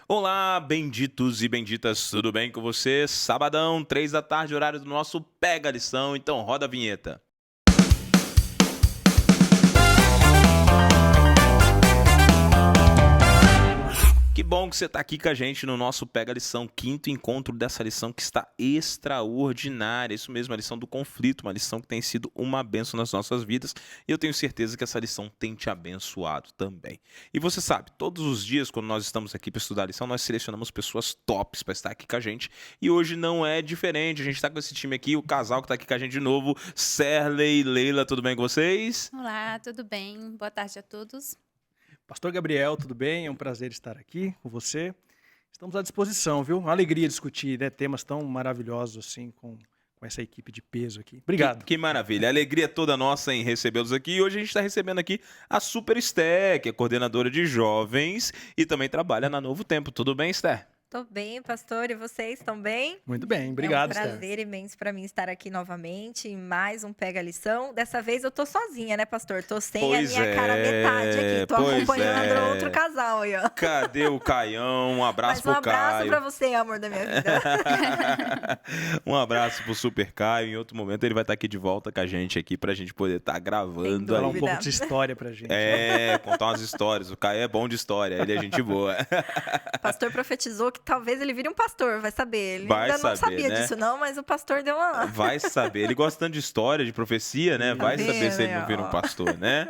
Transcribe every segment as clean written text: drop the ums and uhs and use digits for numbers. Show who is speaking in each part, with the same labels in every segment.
Speaker 1: Olá, benditos e benditas, tudo bem com você? Sabadão, 3 da tarde, horário do nosso Pega a Lição, então roda a vinheta. Que bom que você está aqui com a gente no nosso Pega a Lição, quinto encontro dessa lição que está extraordinária. Isso mesmo, a lição do conflito, uma lição que tem sido uma bênção nas nossas vidas. E eu tenho certeza que essa lição tem te abençoado também. E você sabe, todos os dias, quando nós estamos aqui para estudar a lição, nós selecionamos pessoas tops para estar aqui com a gente. E hoje não é diferente, a gente está com esse time aqui, o casal que está aqui com a gente de novo, Serley e Leila, tudo bem com vocês?
Speaker 2: Olá, tudo bem? Boa tarde a todos.
Speaker 3: Pastor Gabriel, tudo bem? É um prazer estar aqui com você. Estamos à disposição, viu? Uma alegria discutir, né, temas tão maravilhosos assim com essa equipe de peso aqui. Obrigado.
Speaker 1: Que maravilha. A alegria é toda nossa em recebê-los aqui. E hoje a gente está recebendo aqui a Super Esté, que é coordenadora de jovens e também trabalha na Novo Tempo. Tudo bem, Esté?
Speaker 4: Tô bem, pastor, e vocês estão bem?
Speaker 3: Muito bem, obrigado,
Speaker 4: É um
Speaker 3: Esther.
Speaker 4: prazer imenso para mim estar aqui novamente em mais um Pega a Lição. Dessa vez eu tô sozinha, né, pastor? Tô sem
Speaker 1: Pois
Speaker 4: a minha cara metade aqui. Tô
Speaker 1: pois
Speaker 4: acompanhando
Speaker 1: é.
Speaker 4: outro casal aí, ó.
Speaker 1: Cadê o Caião? Um abraço
Speaker 4: Mas um
Speaker 1: pro
Speaker 4: abraço
Speaker 1: Caio.
Speaker 4: pra você, amor da minha vida.
Speaker 1: Um abraço pro Super Caio. Em outro momento ele vai estar aqui de volta com a gente aqui pra gente poder estar gravando
Speaker 3: Falar
Speaker 1: aí.
Speaker 3: um
Speaker 4: dúvida.
Speaker 3: pouco de história pra gente.
Speaker 1: Contar umas histórias. O Caio é bom de história, ele é gente boa.
Speaker 4: O pastor profetizou que talvez ele vire um pastor, vai saber. Ele
Speaker 1: Vai
Speaker 4: ainda não
Speaker 1: saber,
Speaker 4: sabia
Speaker 1: né?
Speaker 4: disso não, mas o pastor deu uma...
Speaker 1: Vai saber. Ele gosta tanto de história, de profecia, né? Vai saber
Speaker 4: vendo,
Speaker 1: se ele não
Speaker 4: ó?
Speaker 1: vira um pastor, né?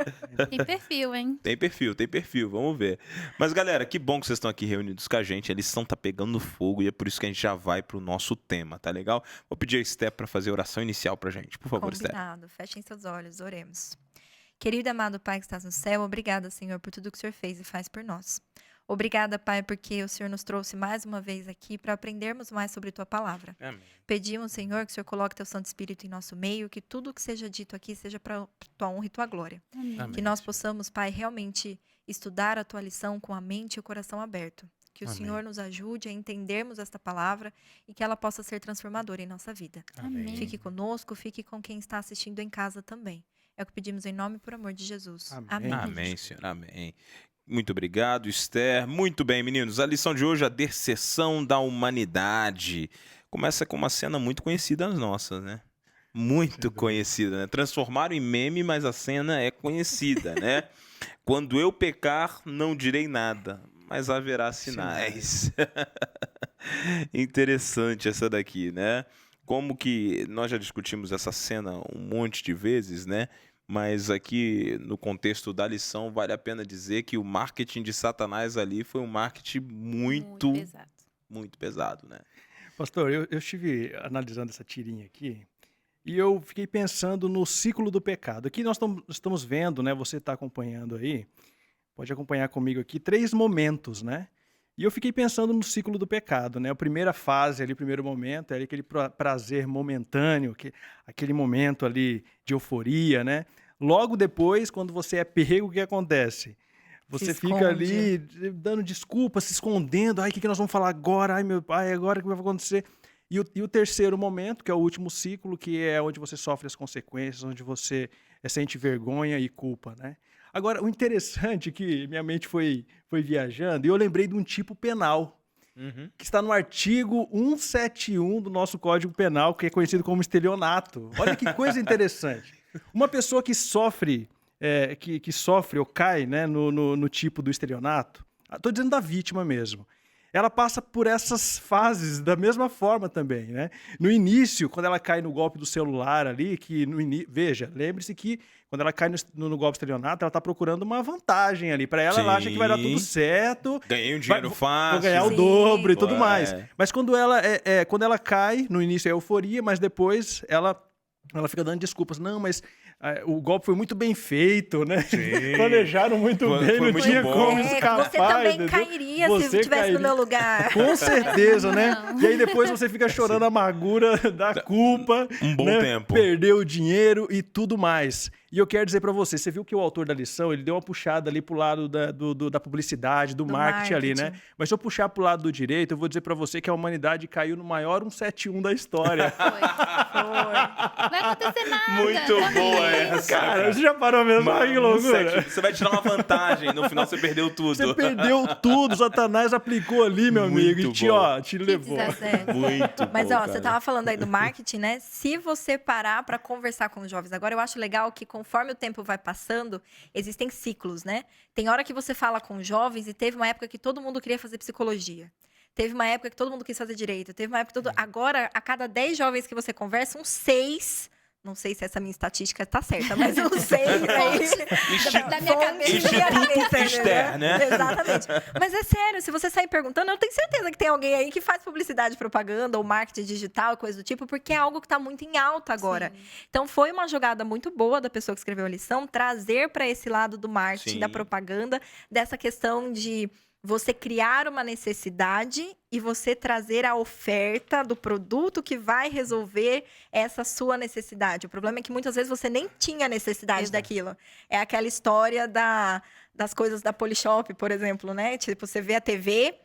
Speaker 2: Tem perfil, hein?
Speaker 1: Tem perfil, vamos ver. Mas, galera, que bom que vocês estão aqui reunidos com a gente. A lição tá pegando fogo e é por isso que a gente já vai pro nosso tema, tá legal? Vou pedir a Esté para fazer a oração inicial pra gente. Por favor, Esté.
Speaker 4: Combinado. Fechem seus olhos, oremos. Querido e amado Pai que estás no céu, obrigada, Senhor, por tudo que o Senhor fez e faz por nós. Obrigada, Pai, porque o Senhor nos trouxe mais uma vez aqui para aprendermos mais sobre Tua palavra.
Speaker 1: Amém.
Speaker 4: Pedimos, Senhor, que o Senhor coloque Teu Santo Espírito em nosso meio, que tudo que seja dito aqui seja para Tua honra e Tua glória.
Speaker 1: Amém.
Speaker 4: Que nós possamos, Pai, realmente estudar a Tua lição com a mente e o coração aberto. Que o
Speaker 1: Amém.
Speaker 4: Senhor nos ajude a entendermos esta palavra e que ela possa ser transformadora em nossa vida.
Speaker 2: Amém.
Speaker 4: Fique conosco, fique com quem está assistindo em casa também. É o que pedimos em nome e por amor de Jesus.
Speaker 3: Amém.
Speaker 1: Amém, Senhor. Amém. Muito obrigado, Esther. Muito bem, meninos. A lição de hoje é a deserção da humanidade. Começa com uma cena muito conhecida das nossas, né? Muito conhecida, né? Transformaram em meme, mas a cena é conhecida, né? Quando eu pecar, não direi nada, mas haverá sinais. Interessante essa daqui, né? Como que nós já discutimos essa cena um monte de vezes, né? Mas aqui no contexto da lição vale a pena dizer que o marketing de Satanás ali foi um marketing muito
Speaker 2: pesado.
Speaker 1: pesado, né?
Speaker 3: Pastor, eu estive analisando essa tirinha aqui e eu fiquei pensando no ciclo do pecado. Aqui nós estamos vendo, né? Você está acompanhando aí, pode acompanhar comigo aqui, 3 momentos, né? E eu fiquei pensando no ciclo do pecado, né? A primeira fase ali, o primeiro momento, é aquele prazer momentâneo, aquele momento ali de euforia, né? Logo depois, quando você é pego, o que acontece? Você fica
Speaker 4: esconde.
Speaker 3: ali dando desculpa, se escondendo. Ai, o que nós vamos falar agora? Ai, meu pai, agora o que vai acontecer? E o terceiro momento, que é o último ciclo, que é onde você sofre as consequências, onde você sente vergonha e culpa, né? Agora, o interessante é que minha mente foi viajando e eu lembrei de um tipo penal que está no artigo 171 do nosso Código Penal, que é conhecido como estelionato. Olha que coisa interessante. Uma pessoa que sofre, que sofre ou cai, né, no tipo do estelionato, estou dizendo da vítima mesmo, ela passa por essas fases da mesma forma também, né? No início, quando ela cai no golpe do celular ali, veja, lembre-se que quando ela cai no golpe estelionato, ela está procurando uma vantagem ali. Para ela, ela acha que vai dar tudo certo.
Speaker 1: Ganhei um dinheiro
Speaker 3: Vou
Speaker 1: fácil.
Speaker 3: ganhar o
Speaker 4: Sim.
Speaker 3: dobro e tudo
Speaker 1: Ué.
Speaker 3: mais. Mas quando ela cai, no início é euforia, mas depois ela fica dando desculpas. Não, mas o golpe foi muito bem feito, né?
Speaker 1: Sim.
Speaker 3: Planejaram muito
Speaker 1: Foi
Speaker 3: bem, não
Speaker 1: muito
Speaker 3: tinha
Speaker 1: bom.
Speaker 3: como escapar.
Speaker 4: Você também
Speaker 3: entendeu?
Speaker 4: cairia
Speaker 3: Você
Speaker 4: se estivesse no
Speaker 3: cairia.
Speaker 4: meu lugar.
Speaker 3: Com certeza, né?
Speaker 2: Não.
Speaker 3: E aí depois você fica chorando a amargura da culpa.
Speaker 1: Um bom
Speaker 3: né?
Speaker 1: tempo.
Speaker 3: Perdeu o dinheiro e tudo mais. E eu quero dizer para você viu que o autor da lição, ele deu uma puxada ali pro lado da publicidade, do marketing ali, né? Mas se eu puxar pro lado do direito, eu vou dizer para você que a humanidade caiu no maior 171 da história.
Speaker 2: Foi. Não vai acontecer nada.
Speaker 1: Muito boa essa.
Speaker 3: Cara, você já parou mesmo? Ai, que loucura.
Speaker 1: Você vai tirar uma vantagem, no final você perdeu tudo.
Speaker 3: Você perdeu tudo, Satanás aplicou ali, meu amigo, e te levou.
Speaker 1: Muito
Speaker 4: Mas,
Speaker 1: bom,
Speaker 4: ó,
Speaker 1: cara.
Speaker 4: você tava falando aí do marketing, né? Se você parar para conversar com os jovens, agora eu acho legal que conforme o tempo vai passando, existem ciclos, né? Tem hora que você fala com jovens e teve uma época que todo mundo queria fazer psicologia. Teve uma época que todo mundo quis fazer direito. Teve uma época que Agora, a cada 10 jovens que você conversa, uns 6... Não sei se essa minha estatística tá certa, mas uns 6 aí...
Speaker 2: Da minha cabeça.
Speaker 1: Instituto Esther, né?
Speaker 4: Exatamente. Mas é sério, se você sair perguntando, eu tenho certeza que tem alguém aí que faz publicidade, propaganda ou marketing digital, coisa do tipo, porque é algo que tá muito em alta agora.
Speaker 2: Sim.
Speaker 4: Então, foi uma jogada muito boa da pessoa que escreveu a lição, trazer para esse lado do marketing,
Speaker 1: Sim.
Speaker 4: da propaganda, dessa questão de você criar uma necessidade e você trazer a oferta do produto que vai resolver essa sua necessidade. O problema é que muitas vezes você nem tinha necessidade daquilo. É aquela história das coisas da Polishop, por exemplo, né? Tipo, você vê a TV,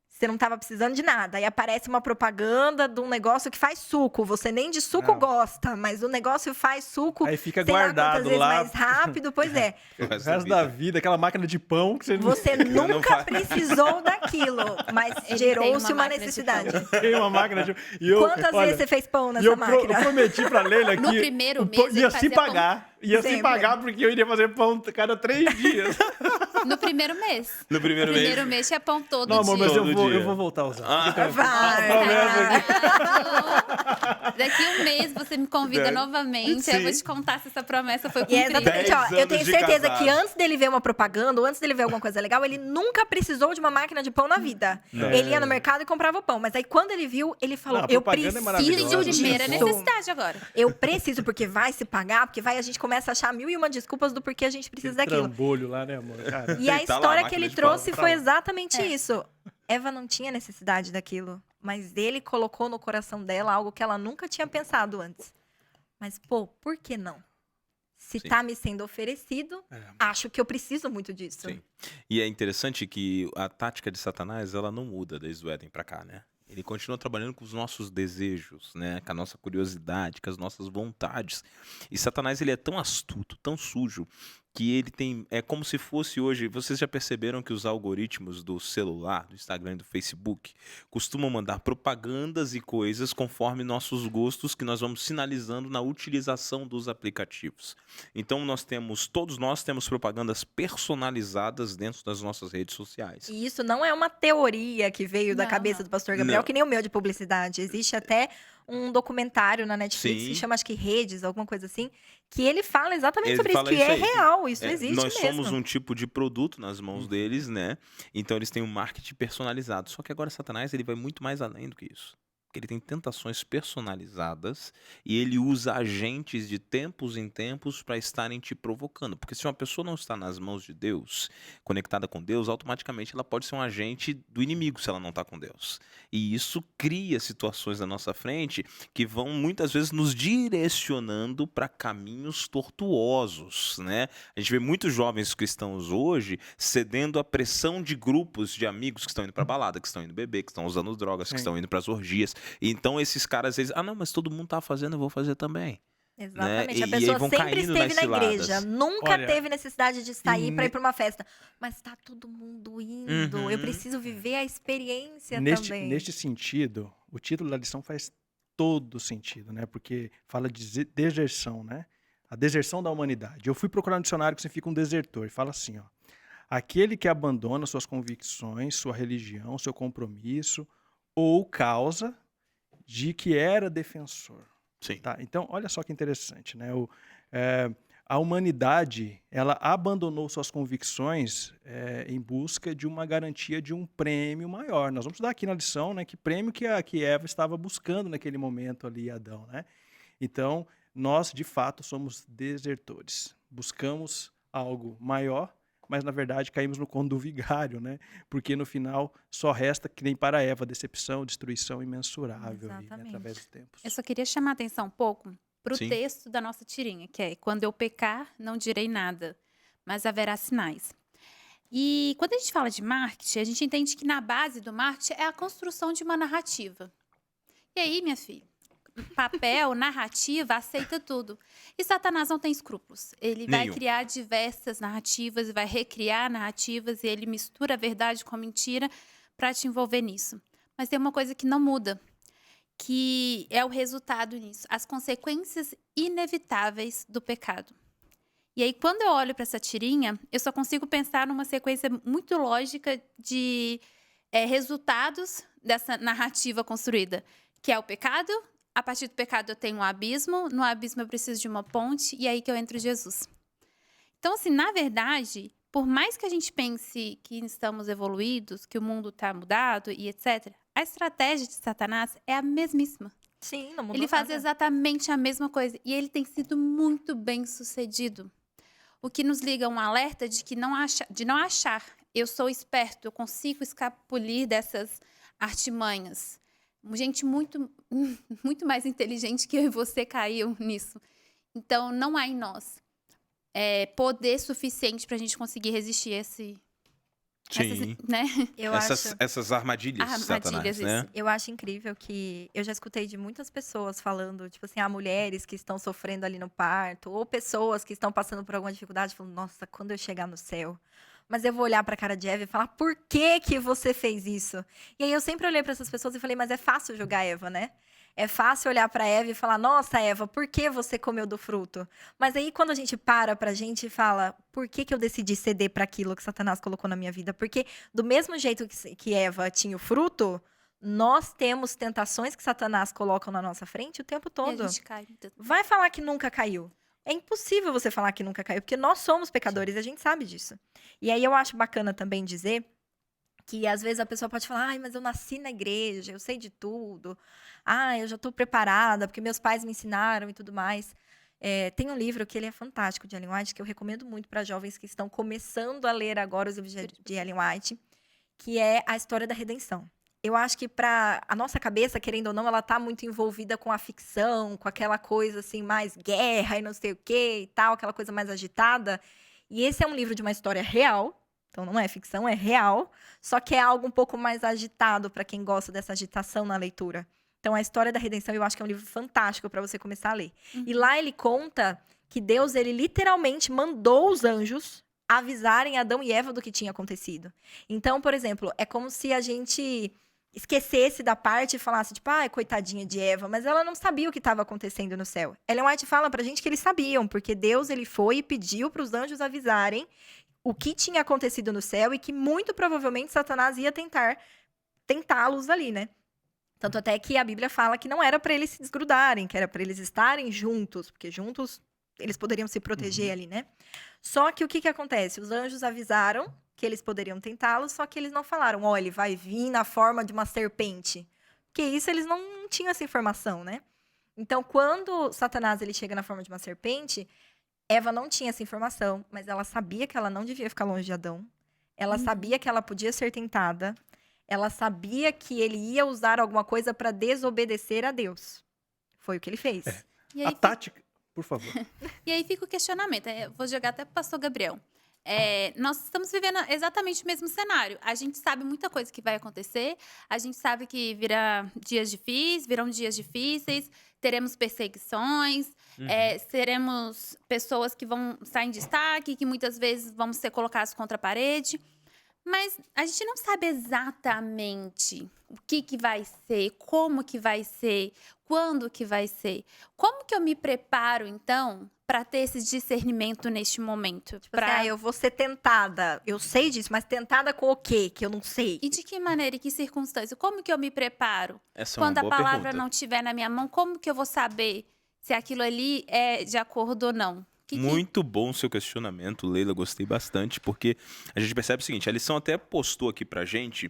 Speaker 4: você não estava precisando de nada. Aí aparece uma propaganda de um negócio que faz suco. Você nem de suco
Speaker 3: Não.
Speaker 4: gosta, mas o negócio faz suco,
Speaker 3: Aí fica
Speaker 4: sei lá
Speaker 3: guardado
Speaker 4: quantas vezes
Speaker 3: lá.
Speaker 4: mais rápido. Pois é.
Speaker 3: O resto da vida, aquela máquina de pão que você não
Speaker 4: Você nunca precisou daquilo, mas
Speaker 2: Ele tem
Speaker 4: gerou-se
Speaker 2: uma
Speaker 4: uma
Speaker 2: máquina de
Speaker 4: necessidade.
Speaker 3: tem uma máquina de e
Speaker 4: Quantas vezes você fez pão nessa máquina?
Speaker 3: Eu prometi pra Leila que
Speaker 2: No primeiro
Speaker 3: o pão
Speaker 2: mês,
Speaker 3: ia
Speaker 2: ele
Speaker 3: se
Speaker 2: fazia pão
Speaker 3: pagar. Ia se
Speaker 4: sempre.
Speaker 3: pagar porque eu iria fazer pão cada 3 dias.
Speaker 2: No primeiro mês.
Speaker 1: No primeiro mês.
Speaker 2: Primeiro mês tinha pão todo
Speaker 3: Não, amor,
Speaker 2: dia.
Speaker 3: mas
Speaker 1: Todo dia.
Speaker 3: eu vou voltar a usar.
Speaker 4: Vai.
Speaker 2: Daqui um mês você me convida novamente. Aí eu vou te contar se essa promessa foi
Speaker 4: E é
Speaker 2: cumprida.
Speaker 4: exatamente, ó,
Speaker 1: 10
Speaker 4: eu tenho
Speaker 1: anos de
Speaker 4: certeza
Speaker 1: casado.
Speaker 4: que antes dele ver uma propaganda, ou antes dele ver alguma coisa legal, ele nunca precisou de uma máquina de pão na vida. Ele ia no mercado e comprava pão, mas aí quando ele viu, ele falou,
Speaker 3: Não, a
Speaker 4: eu
Speaker 3: propaganda é
Speaker 4: preciso
Speaker 3: maravilhosa.
Speaker 2: De primeira
Speaker 4: disso.
Speaker 2: necessidade agora.
Speaker 4: Eu preciso, porque vai se pagar, porque vai, a gente começa a achar 1001 desculpas do porquê a gente precisa daquilo.
Speaker 3: Trambolho lá, né, amor? Cara.
Speaker 4: E a
Speaker 1: Tá lá,
Speaker 4: história que
Speaker 1: máquina
Speaker 4: ele
Speaker 1: de
Speaker 4: trouxe
Speaker 3: pão.
Speaker 4: foi exatamente isso. Eva não tinha necessidade daquilo, mas ele colocou no coração dela algo que ela nunca tinha pensado antes. Mas, pô, por que não? Se
Speaker 1: Sim.
Speaker 4: tá me sendo oferecido, acho que eu preciso muito disso.
Speaker 1: Sim. E é interessante que a tática de Satanás, ela não muda desde o Éden pra cá, né? Ele continua trabalhando com os nossos desejos, né? Com a nossa curiosidade, com as nossas vontades. E Satanás, ele é tão astuto, tão sujo, que ele tem... É como se fosse hoje... Vocês já perceberam que os algoritmos do celular, do Instagram e do Facebook, costumam mandar propagandas e coisas conforme nossos gostos que nós vamos sinalizando na utilização dos aplicativos. Então, todos nós temos propagandas personalizadas dentro das nossas redes sociais.
Speaker 4: E isso não é uma teoria que veio da
Speaker 2: Não,
Speaker 4: cabeça
Speaker 2: não.
Speaker 4: do pastor Gabriel,
Speaker 1: Não.
Speaker 4: que nem o meu de publicidade. Existe até um documentário na Netflix
Speaker 1: Sim.
Speaker 4: que chama, acho que Redes, alguma coisa assim, que ele fala exatamente
Speaker 1: Ele
Speaker 4: sobre isso,
Speaker 1: fala
Speaker 4: que
Speaker 1: isso
Speaker 4: é
Speaker 1: aí.
Speaker 4: real, isso
Speaker 1: É,
Speaker 4: existe
Speaker 1: nós
Speaker 4: mesmo.
Speaker 1: somos um tipo de produto nas mãos deles, né? Então eles têm um marketing personalizado. Só que agora Satanás, ele vai muito mais além do que isso. Porque ele tem tentações personalizadas e ele usa agentes de tempos em tempos para estarem te provocando. Porque se uma pessoa não está nas mãos de Deus, conectada com Deus, automaticamente ela pode ser um agente do inimigo se ela não está com Deus. E isso cria situações na nossa frente que vão muitas vezes nos direcionando para caminhos tortuosos, né? A gente vê muitos jovens cristãos hoje cedendo à pressão de grupos de amigos que estão indo para balada, que estão indo beber, que estão usando drogas, que
Speaker 3: Sim.
Speaker 1: estão indo para as orgias. Então esses caras, eles, não, mas todo mundo tá fazendo, eu vou fazer também.
Speaker 4: Exatamente.
Speaker 1: Né?
Speaker 4: A
Speaker 1: E
Speaker 4: pessoa
Speaker 1: aí vão
Speaker 4: sempre
Speaker 1: caindo
Speaker 4: esteve
Speaker 1: nas
Speaker 4: na
Speaker 1: ciladas.
Speaker 4: igreja, nunca
Speaker 3: Olha,
Speaker 4: teve necessidade de sair
Speaker 3: e
Speaker 4: para ir
Speaker 3: ne-
Speaker 4: para uma festa. Mas tá todo mundo indo. Eu
Speaker 1: Uhum.
Speaker 4: preciso viver a experiência também.
Speaker 3: Neste sentido, o título da lição faz todo sentido, né? Porque fala de deserção, né? A deserção da humanidade. Eu fui procurar no dicionário que significa um desertor. E fala assim, ó. Aquele que abandona suas convicções, sua religião, seu compromisso ou causa de que era defensor.
Speaker 1: Sim.
Speaker 3: Tá? Então, olha só que interessante, né? A humanidade, ela abandonou suas convicções em busca de uma garantia de um prêmio maior. Nós vamos estudar aqui na lição, né, que prêmio que Eva estava buscando naquele momento ali, Adão, né? Então, nós, de fato, somos desertores. Buscamos algo maior, mas, na verdade, caímos no conto do vigário, né? Porque, no final, só resta, que nem para Eva, decepção, destruição imensurável ali, né,
Speaker 4: Exatamente.
Speaker 3: através dos tempos.
Speaker 2: Eu só queria chamar a atenção um pouco para o
Speaker 1: Sim.
Speaker 2: texto da nossa tirinha, que é: quando eu pecar, não direi nada, mas haverá sinais. E quando a gente fala de marketing, a gente entende que na base do marketing é a construção de uma narrativa. E aí, minha filha, papel, narrativa, aceita tudo. E Satanás não tem escrúpulos. Ele vai
Speaker 1: Nenhum.
Speaker 2: criar diversas narrativas, vai recriar narrativas, e ele mistura a verdade com a mentira para te envolver nisso. Mas tem uma coisa que não muda, que é o resultado nisso, as consequências inevitáveis do pecado. E aí, quando eu olho para essa tirinha, eu só consigo pensar numa sequência muito lógica de resultados dessa narrativa construída, que é o pecado. A partir do pecado eu tenho um abismo, no abismo eu preciso de uma ponte, e aí que eu entro em Jesus. Então, assim, na verdade, por mais que a gente pense que estamos evoluídos, que o mundo está mudado e etc., a estratégia de Satanás é a mesmíssima.
Speaker 4: Sim, não mudou
Speaker 2: Ele faz
Speaker 4: nada.
Speaker 2: exatamente a mesma coisa, e ele tem sido muito bem sucedido. O que nos liga a um alerta de não achar. Eu sou esperto, eu consigo escapulir dessas artimanhas. Gente muito, muito mais inteligente que eu e você caiu nisso. Então, não há em nós poder suficiente para a gente conseguir resistir
Speaker 1: Sim.
Speaker 2: né?
Speaker 4: Eu
Speaker 1: Essas armadilhas de Satanás,
Speaker 2: Armadilhas,
Speaker 1: né?
Speaker 2: isso.
Speaker 4: Eu acho incrível que eu já escutei de muitas pessoas falando, tipo assim, mulheres que estão sofrendo ali no parto, ou pessoas que estão passando por alguma dificuldade, falando, nossa, quando eu chegar no céu. Mas eu vou olhar pra cara de Eva e falar, por que que você fez isso? E aí eu sempre olhei pra essas pessoas e falei, mas é fácil julgar Eva, né? É fácil olhar pra Eva e falar, nossa, Eva, por que você comeu do fruto? Mas aí quando a gente para pra gente e fala, por que que eu decidi ceder pra aquilo que Satanás colocou na minha vida? Porque do mesmo jeito que Eva tinha o fruto, nós temos tentações que Satanás coloca na nossa frente o tempo
Speaker 2: E
Speaker 4: todo.
Speaker 2: a gente cai.
Speaker 4: Vai falar que nunca caiu. É impossível você falar que nunca caiu, porque nós somos pecadores e a gente sabe disso. E aí eu acho bacana também dizer que às vezes a pessoa pode falar, ai, mas eu nasci na igreja, eu sei de tudo. Eu já estou preparada, porque meus pais me ensinaram e tudo mais. Tem um livro que ele é fantástico, de Ellen White, que eu recomendo muito para jovens que estão começando a ler agora os livros de Ellen White, que é A História da Redenção. Eu acho que para a nossa cabeça, querendo ou não, ela tá muito envolvida com a ficção, com aquela coisa assim, mais guerra e não sei o quê e tal, aquela coisa mais agitada. E esse é um livro de uma história real, então não é ficção, é real, só que é algo um pouco mais agitado para quem gosta dessa agitação na leitura. Então, A História da Redenção, eu acho que é um livro fantástico para você começar a ler. E lá ele conta que Deus, ele literalmente mandou os anjos avisarem Adão e Eva do que tinha acontecido. Então, por exemplo, é como se a gente esquecesse da parte e falasse, tipo, coitadinha de Eva, mas ela não sabia o que estava acontecendo no céu. Ellen White fala pra gente que eles sabiam, porque Deus, ele foi e pediu para os anjos avisarem o que tinha acontecido no céu e que muito provavelmente Satanás ia tentá-los ali, né? Tanto até que a Bíblia fala que não era para eles se desgrudarem, que era para eles estarem juntos, porque juntos eles poderiam se proteger ali, né? Só que o que acontece? Os anjos avisaram que eles poderiam tentá-los, só que eles não falaram, ele vai vir na forma de uma serpente. Porque isso eles não tinham essa informação, né? Então, quando Satanás ele chega na forma de uma serpente, Eva não tinha essa informação, mas ela sabia que ela não devia ficar longe de Adão. Ela sabia que ela podia ser tentada. Ela sabia que ele ia usar alguma coisa para desobedecer a Deus. Foi o que ele fez.
Speaker 2: E
Speaker 3: A
Speaker 2: aí,
Speaker 3: tática, por favor.
Speaker 2: E aí fica o questionamento. Vou jogar até pro pastor Gabriel. Nós estamos vivendo exatamente o mesmo cenário. A gente sabe muita coisa que vai acontecer. A gente sabe que virão dias difíceis, teremos perseguições, teremos pessoas que vão estar em destaque, que muitas vezes vão ser colocadas contra a parede. Mas a gente não sabe exatamente o que vai ser, como que vai ser, quando que vai ser. Como que eu me preparo, então, para ter esse discernimento neste momento?
Speaker 4: Tipo assim, eu vou ser tentada. Eu sei disso, mas tentada com o quê? Que eu não sei.
Speaker 2: E de que maneira e que circunstância? Como que eu me preparo?
Speaker 1: Essa é uma
Speaker 2: Quando a
Speaker 1: boa
Speaker 2: palavra
Speaker 1: pergunta.
Speaker 2: não estiver na minha mão, como que eu vou saber se aquilo ali é de acordo ou não?
Speaker 1: Muito bom o seu questionamento, Leila, gostei bastante, porque a gente percebe o seguinte, a lição até postou aqui pra gente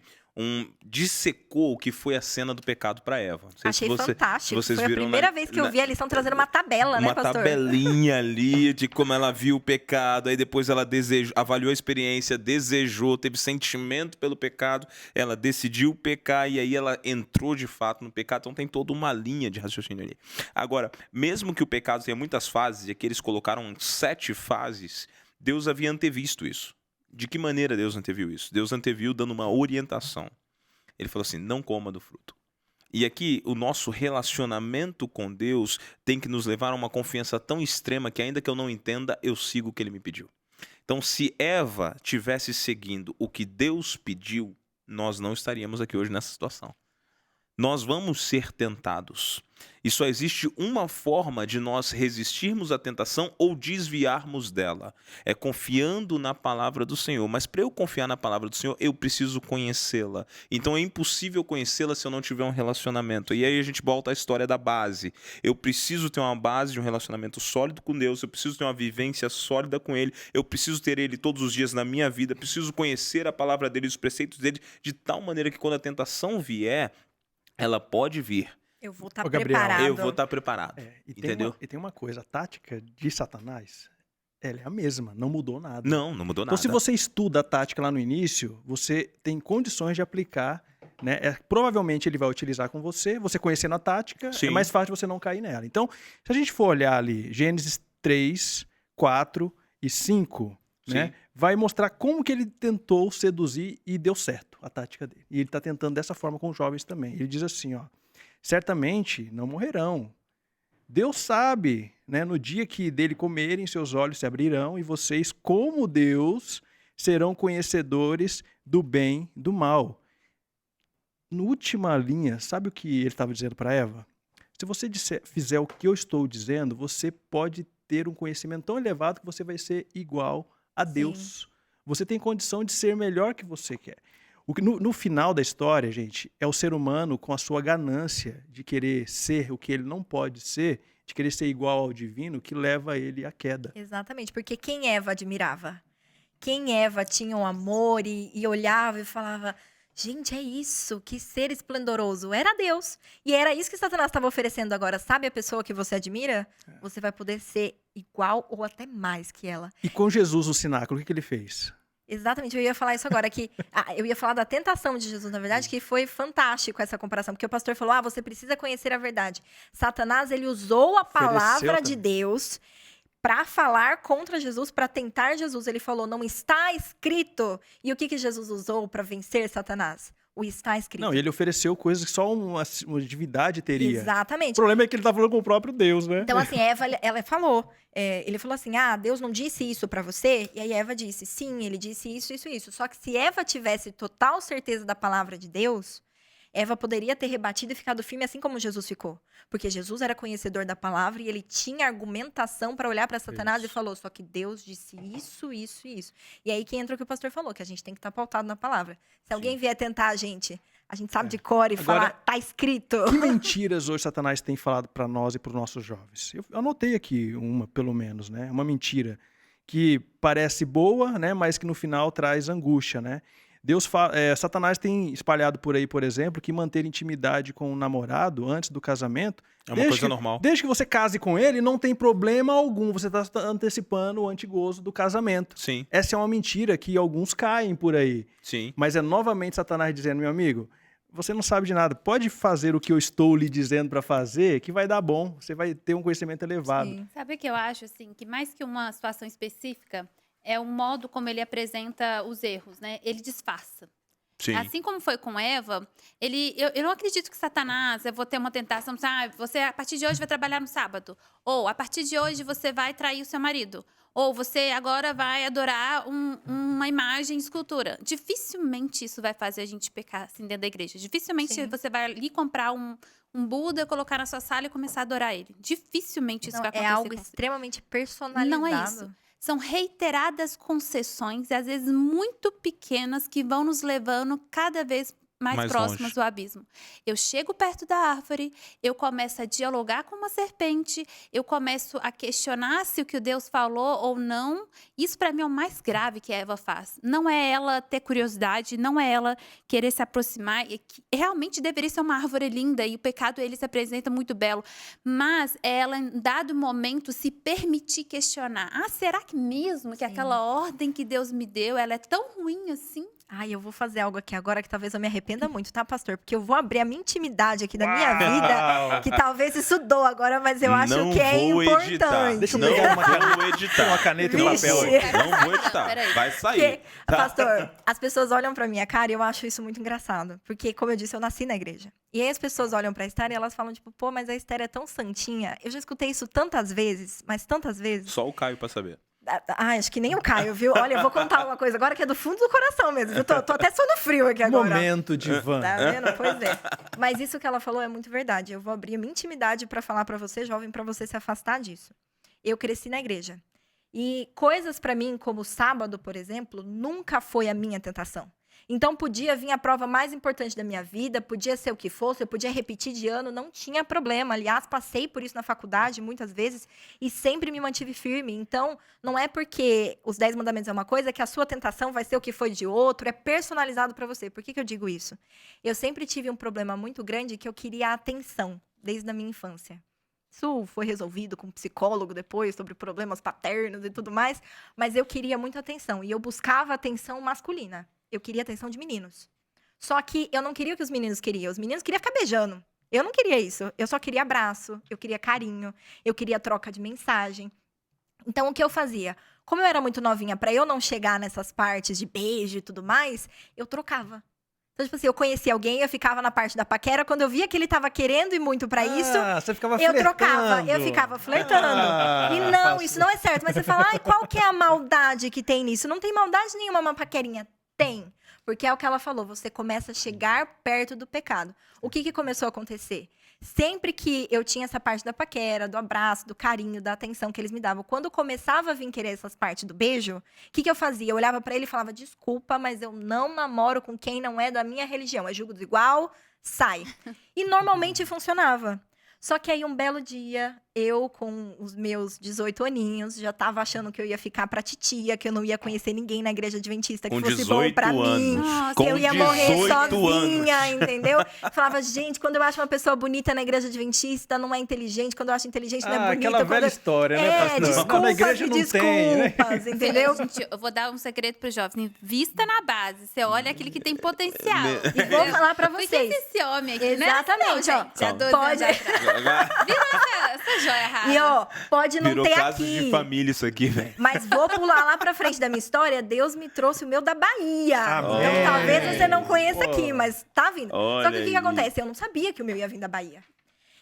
Speaker 1: dissecou o que foi a cena do pecado para Eva. Não sei
Speaker 4: Achei
Speaker 1: se
Speaker 4: fantástico.
Speaker 1: vocês
Speaker 4: Foi a
Speaker 1: viram
Speaker 4: primeira vez que eu vi a lição trazendo uma tabela, né,
Speaker 1: uma
Speaker 4: pastor?
Speaker 1: tabelinha ali de como ela viu o pecado, aí depois ela avaliou a experiência, desejou, teve sentimento pelo pecado, ela decidiu pecar e aí ela entrou de fato no pecado. Então tem toda uma linha de raciocínio ali. Agora, mesmo que o pecado tenha muitas fases, e aqui eles colocaram 7 fases, Deus havia antevisto isso. De que maneira Deus anteviu isso? Deus anteviu dando uma orientação. Ele falou assim, não coma do fruto. E aqui, o nosso relacionamento com Deus tem que nos levar a uma confiança tão extrema que ainda que eu não entenda, eu sigo o que ele me pediu. Então, se Eva tivesse seguindo o que Deus pediu, nós não estaríamos aqui hoje nessa situação. Nós vamos ser tentados. E só existe uma forma de nós resistirmos à tentação ou desviarmos dela. É confiando na palavra do Senhor. Mas para eu confiar na palavra do Senhor, eu preciso conhecê-la. Então é impossível conhecê-la se eu não tiver um relacionamento. E aí a gente volta à história da base. Eu preciso ter uma base de um relacionamento sólido com Deus. Eu preciso ter uma vivência sólida com Ele. Eu preciso ter Ele todos os dias na minha vida. Preciso conhecer a palavra dEle e os preceitos dEle de tal maneira que quando a tentação vier, ela pode vir.
Speaker 4: Eu vou estar
Speaker 3: Gabriel,
Speaker 4: preparado.
Speaker 1: Eu vou estar preparado. Entendeu?
Speaker 3: E tem uma coisa, a tática de Satanás, ela é a mesma, não mudou nada.
Speaker 1: Não mudou nada.
Speaker 3: Então, se você estuda a tática lá no início, você tem condições de aplicar, né? Provavelmente ele vai utilizar com você conhecendo a tática,
Speaker 1: Sim.
Speaker 3: é mais fácil você não cair nela. Então, se a gente for olhar ali, Gênesis 3, 4 e 5, né? Vai mostrar como que ele tentou seduzir e deu certo a tática dele. E ele está tentando dessa forma com os jovens também. Ele diz assim, ó, certamente não morrerão. Deus sabe, né, no dia que dele comerem, seus olhos se abrirão e vocês, como Deus, serão conhecedores do bem e do mal. Na última linha, sabe o que ele estava dizendo para Eva? Se você fizer o que eu estou dizendo, você pode ter um conhecimento tão elevado que você vai ser igual a Deus. Você tem condição de ser melhor que você quer. No final da história, gente, é o ser humano com a sua ganância de querer ser o que ele não pode ser, de querer ser igual ao divino, que leva ele à queda.
Speaker 4: Exatamente, porque quem Eva admirava? Quem Eva tinha um amor e olhava e falava, gente, é isso, que ser esplendoroso. Era Deus. E era isso que Satanás estava oferecendo agora. Sabe a pessoa que você admira? Você vai poder ser igual ou até mais que ela.
Speaker 3: E com Jesus no cenáculo, o que ele fez?
Speaker 4: Exatamente, eu ia falar isso agora, que eu ia falar da tentação de Jesus, na verdade, que foi fantástico essa comparação, porque o pastor falou, você precisa conhecer a verdade. Satanás, ele usou a palavra de Deus para falar contra Jesus, para tentar Jesus. Ele falou, não está escrito. E o que Jesus usou para vencer Satanás? O está escrito.
Speaker 3: Não, ele ofereceu coisas que só uma divindade teria.
Speaker 4: Exatamente.
Speaker 3: O problema é que ele tá falando com o próprio Deus, né?
Speaker 4: Então, assim, Eva, ela falou, ele falou assim, Deus não disse isso pra você? E aí Eva disse, sim, ele disse isso, isso, isso. Só que se Eva tivesse total certeza da palavra de Deus, Eva poderia ter rebatido e ficado firme assim como Jesus ficou. Porque Jesus era conhecedor da palavra e ele tinha argumentação para olhar para Satanás e falou, só que Deus disse isso, isso e isso. E aí que entra o que o pastor falou, que a gente tem que estar pautado na palavra. Se alguém vier tentar a gente sabe de cor e falar, tá escrito.
Speaker 3: Que mentiras hoje Satanás tem falado para nós e para os nossos jovens? Eu anotei aqui uma, pelo menos, né? Uma mentira que parece boa, né? Mas que no final traz angústia, né? Satanás tem espalhado por aí, por exemplo, que manter intimidade com o namorado antes do casamento
Speaker 1: é uma coisa normal.
Speaker 3: Desde que você case com ele, não tem problema algum. Você está antecipando o antigozo do casamento.
Speaker 1: Sim.
Speaker 3: Essa é uma mentira que alguns caem por aí.
Speaker 1: Sim.
Speaker 3: Mas é novamente Satanás dizendo, meu amigo, você não sabe de nada. Pode fazer o que eu estou lhe dizendo para fazer, que vai dar bom. Você vai ter um conhecimento elevado.
Speaker 4: Sim.
Speaker 2: Sabe o que eu acho, assim, que mais que uma situação específica, é o modo como ele apresenta os erros, né? Ele disfarça.
Speaker 1: Sim.
Speaker 2: Assim como foi com Eva, eu não acredito que Satanás, eu vou ter uma tentação, você a partir de hoje vai trabalhar no sábado. Ou a partir de hoje você vai trair o seu marido. Ou você agora vai adorar uma imagem de escultura. Dificilmente isso vai fazer a gente pecar assim dentro da igreja. Dificilmente você vai ali comprar um Buda, colocar na sua sala e começar a adorar ele. Dificilmente isso vai acontecer.
Speaker 4: É algo extremamente personalizado.
Speaker 2: Não é isso. São reiteradas concessões, e às vezes muito pequenas, que vão nos levando cada vez
Speaker 1: Mais
Speaker 2: próximas
Speaker 1: longe.
Speaker 2: do abismo. Eu chego perto da árvore, eu começo a dialogar com uma serpente, eu começo a questionar se o que Deus falou ou não. Isso para mim é o mais grave que a Eva faz. Não é ela ter curiosidade, não é ela querer se aproximar. Realmente deveria ser uma árvore linda e o pecado ele se apresenta muito belo. Mas ela, em dado momento, se permitir questionar. Ah, será que mesmo que aquela ordem que Deus me deu, ela é tão ruim assim?
Speaker 4: Ai, eu vou fazer algo aqui agora que talvez eu me arrependa muito, tá, pastor? Porque eu vou abrir a minha intimidade aqui da minha vida, que talvez isso doa agora, mas eu acho
Speaker 1: Não
Speaker 4: que é
Speaker 1: vou
Speaker 4: importante.
Speaker 1: editar.
Speaker 3: Deixa eu
Speaker 1: Não
Speaker 3: pegar uma
Speaker 1: vou editar.
Speaker 3: uma caneta e um
Speaker 4: Vixe.
Speaker 3: papel aqui.
Speaker 1: Não vou editar.
Speaker 2: Peraí.
Speaker 1: Vai sair.
Speaker 4: Porque, pastor, as pessoas olham pra minha cara e eu acho isso muito engraçado. Porque, como eu disse, eu nasci na igreja. E aí as pessoas olham pra Esther e elas falam, tipo, pô, mas a Esther é tão santinha. Eu já escutei isso tantas vezes, mas tantas vezes.
Speaker 1: Só o Caio pra saber.
Speaker 4: Ah, acho que nem o Caio, viu? Olha, eu vou contar uma coisa agora que é do fundo do coração mesmo. Eu tô até suando frio aqui agora.
Speaker 3: Momento divã.
Speaker 4: Tá vendo? Pois é. Mas isso que ela falou é muito verdade. Eu vou abrir a minha intimidade pra falar pra você, jovem, pra você se afastar disso. Eu cresci na igreja. E coisas pra mim, como o sábado, por exemplo, nunca foi a minha tentação. Então podia vir a prova mais importante da minha vida, podia ser o que fosse, eu podia repetir de ano, não tinha problema. Aliás, passei por isso na faculdade muitas vezes e sempre me mantive firme. Então, não é porque os 10 mandamentos é uma coisa que a sua tentação vai ser o que foi de outro, é personalizado para você. Por que eu digo isso? Eu sempre tive um problema muito grande que eu queria atenção, desde a minha infância. Isso foi resolvido com um psicólogo depois, sobre problemas paternos e tudo mais, mas eu queria muita atenção e eu buscava atenção masculina. Eu queria atenção de meninos. Só que eu não queria o que os meninos queriam. Os meninos queriam ficar beijando. Eu não queria isso. Eu só queria abraço, eu queria carinho, eu queria troca de mensagem. Então, o que eu fazia? Como eu era muito novinha, pra eu não chegar nessas partes de beijo e tudo mais, eu trocava. Então, tipo assim, eu conhecia alguém, eu ficava na parte da paquera. Quando eu via que ele tava querendo ir muito pra isso,
Speaker 3: Você ficava
Speaker 4: eu
Speaker 3: flertando.
Speaker 4: trocava, eu ficava flertando. E não,
Speaker 3: pastor.
Speaker 4: isso não é certo. Mas você fala, ai, qual que é a maldade que tem nisso? Não tem maldade nenhuma, uma paquerinha. Tem. Porque é o que ela falou, você começa a chegar perto do pecado. O que começou a acontecer? Sempre que eu tinha essa parte da paquera, do abraço, do carinho, da atenção que eles me davam, quando começava a vir querer essas partes do beijo, o que eu fazia? Eu olhava pra ele e falava, desculpa, mas eu não namoro com quem não é da minha religião. É julgo desigual, sai. E normalmente funcionava. Só que aí um belo dia, eu com os meus 18 aninhos, já tava achando que eu ia ficar pra titia, que eu não ia conhecer ninguém na igreja adventista que
Speaker 1: Com
Speaker 4: fosse
Speaker 1: 18
Speaker 4: bom pra mim.
Speaker 2: Nossa,
Speaker 1: Com
Speaker 4: Que eu ia morrer
Speaker 1: 18
Speaker 4: sozinha,
Speaker 1: anos.
Speaker 4: entendeu? Falava, gente, quando eu acho uma pessoa bonita na igreja adventista, não é inteligente. Quando eu acho inteligente, não é bonita.
Speaker 3: Aquela
Speaker 4: quando
Speaker 3: velha
Speaker 4: eu...
Speaker 3: história, né, pastor?
Speaker 4: desculpas
Speaker 3: Na igreja
Speaker 4: e
Speaker 3: não tem, né?
Speaker 4: desculpas, entendeu?
Speaker 2: Gente, eu vou dar um segredo para os jovens. Vista na base. Você olha aquele que tem potencial.
Speaker 4: E vou falar pra
Speaker 2: Por que
Speaker 4: vocês.
Speaker 2: esse homem aqui, né?
Speaker 4: Exatamente,
Speaker 2: Não,
Speaker 4: ó.
Speaker 2: gente, há 12
Speaker 4: Pode-
Speaker 2: anos atrás. Vira essa joia rara.
Speaker 4: E ó, pode não
Speaker 1: Virou
Speaker 4: ter
Speaker 1: casos
Speaker 4: aqui.
Speaker 1: de família isso aqui, velho.
Speaker 4: Mas vou pular lá pra frente da minha história. Deus me trouxe o meu da Bahia.
Speaker 3: Amém.
Speaker 4: Então talvez você não conheça aqui, mas tá vindo.
Speaker 1: Olha
Speaker 4: Só que o que
Speaker 1: aí.
Speaker 4: acontece? Eu não sabia que o meu ia vir da Bahia.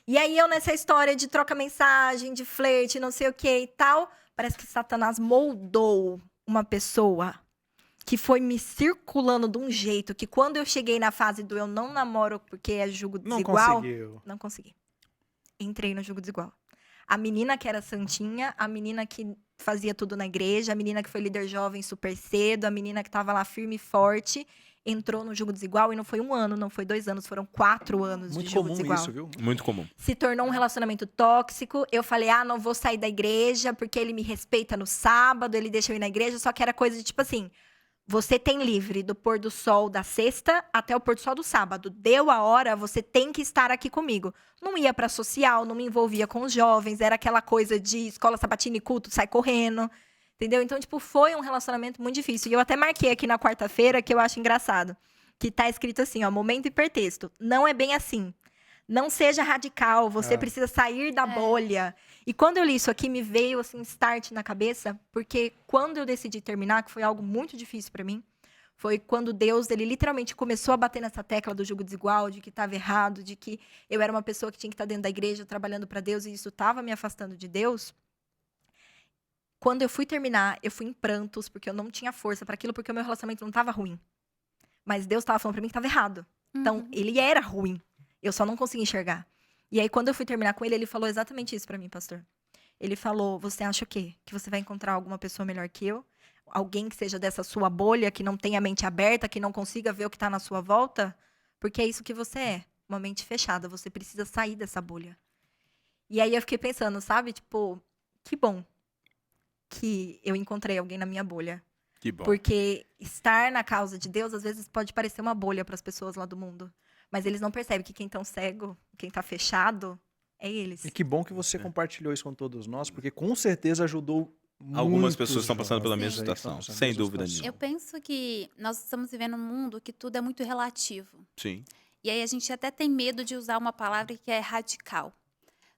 Speaker 4: E aí eu nessa história de troca mensagem, de flerte, não sei o que e tal, parece que Satanás moldou uma pessoa que foi me circulando de um jeito que quando eu cheguei na fase do eu não namoro porque é julgo
Speaker 3: Não
Speaker 4: desigual,
Speaker 3: conseguiu.
Speaker 4: não consegui. Entrei no jogo desigual. A menina que era santinha, a menina que fazia tudo na igreja, a menina que foi líder jovem super cedo, a menina que tava lá firme e forte, entrou no jogo desigual e não foi 1 ano, não foi 2 anos, foram 4 anos
Speaker 3: Muito
Speaker 4: de jogo
Speaker 3: comum
Speaker 4: desigual.
Speaker 3: isso, viu?
Speaker 1: Muito comum.
Speaker 4: Se tornou um relacionamento tóxico. Eu falei, não vou sair da igreja porque ele me respeita no sábado, ele deixa eu ir na igreja, só que era coisa de tipo assim, você tem livre do pôr do sol da sexta até o pôr do sol do sábado. Deu a hora, você tem que estar aqui comigo. Não ia pra social, não me envolvia com os jovens, era aquela coisa de escola sabatina e culto, sai correndo. Entendeu? Então, tipo, foi um relacionamento muito difícil. E eu até marquei aqui na quarta-feira, que eu acho engraçado, que tá escrito assim, ó, momento hipertexto. Não é bem assim. Não seja radical, você precisa sair da bolha. E quando eu li isso aqui, me veio, assim, start na cabeça, porque quando eu decidi terminar, que foi algo muito difícil pra mim, foi quando Deus, ele literalmente começou a bater nessa tecla do julgo desigual, de que estava errado, de que eu era uma pessoa que tinha que estar dentro da igreja, trabalhando pra Deus, e isso estava me afastando de Deus. Quando eu fui terminar, eu fui em prantos, porque eu não tinha força para aquilo, porque o meu relacionamento não estava ruim. Mas Deus estava falando para mim que estava errado. Então, ele era ruim. Eu só não conseguia enxergar. E aí, quando eu fui terminar com ele, ele falou exatamente isso para mim, pastor. Ele falou, você acha o quê? Que você vai encontrar alguma pessoa melhor que eu? Alguém que seja dessa sua bolha, que não tenha a mente aberta, que não consiga ver o que está na sua volta? Porque é isso que você é, uma mente fechada. Você precisa sair dessa bolha. E aí eu fiquei pensando, sabe? Tipo, que bom que eu encontrei alguém na minha bolha.
Speaker 1: Que bom.
Speaker 4: Porque estar na causa de Deus, às vezes, pode parecer uma bolha para as pessoas lá do mundo. Mas eles não percebem que quem tá cego, quem tá fechado, é eles.
Speaker 3: E que bom que você compartilhou isso com todos nós, porque com certeza ajudou
Speaker 1: Algumas
Speaker 3: muitos
Speaker 1: pessoas estão passando pela
Speaker 3: jovens
Speaker 1: mesma
Speaker 3: aí que
Speaker 1: situação,
Speaker 3: estão passando
Speaker 1: sem
Speaker 3: pela mesma
Speaker 1: dúvida
Speaker 3: situação.
Speaker 2: Eu penso que nós estamos vivendo um mundo que tudo é muito relativo.
Speaker 1: Sim.
Speaker 2: E aí a gente até tem medo de usar uma palavra que é radical.